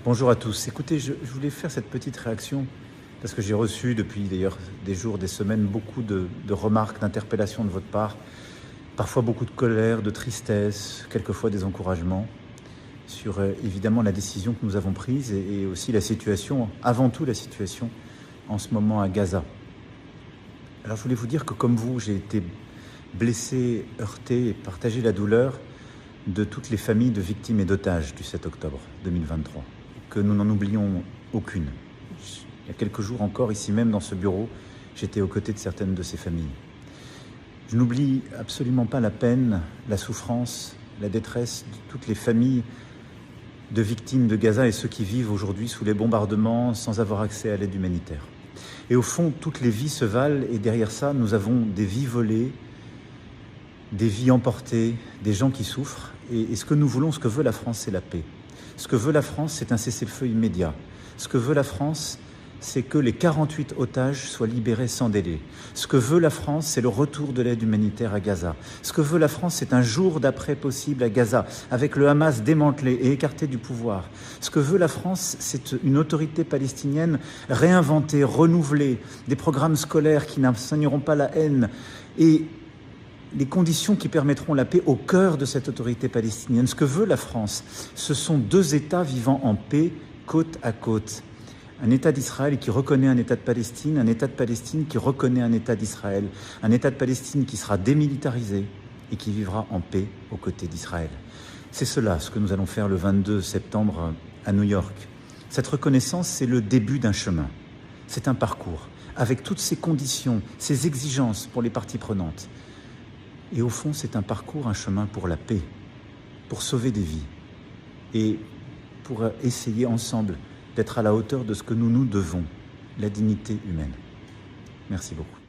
Bonjour à tous. Écoutez, je voulais faire cette petite réaction parce que j'ai reçu depuis d'ailleurs des jours, des semaines, beaucoup de remarques, d'interpellations de votre part, parfois beaucoup de colère, de tristesse, quelquefois des encouragements sur évidemment la décision que nous avons prise et aussi la situation, avant tout la situation en ce moment à Gaza. Alors je voulais vous dire que comme vous, j'ai été blessé, heurté et partagé la douleur de toutes les familles de victimes et d'otages du 7 octobre 2023. Que nous n'en oublions aucune. Il y a quelques jours encore, ici même dans ce bureau, j'étais aux côtés de certaines de ces familles. Je n'oublie absolument pas la peine, la souffrance, la détresse de toutes les familles de victimes de Gaza et ceux qui vivent aujourd'hui sous les bombardements sans avoir accès à l'aide humanitaire. Et au fond, toutes les vies se valent et derrière ça, nous avons des vies volées, des vies emportées, des gens qui souffrent. Et ce que nous voulons, ce que veut la France, c'est la paix. Ce que veut la France, c'est un cessez-le-feu immédiat. Ce que veut la France, c'est que les 48 otages soient libérés sans délai. Ce que veut la France, c'est le retour de l'aide humanitaire à Gaza. Ce que veut la France, c'est un jour d'après possible à Gaza, avec le Hamas démantelé et écarté du pouvoir. Ce que veut la France, c'est une autorité palestinienne réinventée, renouvelée, des programmes scolaires qui n'enseigneront pas la haine et les conditions qui permettront la paix au cœur de cette autorité palestinienne. Ce que veut la France, ce sont deux États vivant en paix, côte à côte. Un État d'Israël qui reconnaît un État de Palestine, un État de Palestine qui reconnaît un État d'Israël, un État de Palestine qui sera démilitarisé et qui vivra en paix aux côtés d'Israël. C'est cela, ce que nous allons faire le 22 septembre à New York. Cette reconnaissance, c'est le début d'un chemin. C'est un parcours, avec toutes ces conditions, ces exigences pour les parties prenantes. Et au fond, c'est un parcours, un chemin pour la paix, pour sauver des vies et pour essayer ensemble d'être à la hauteur de ce que nous nous devons, la dignité humaine. Merci beaucoup.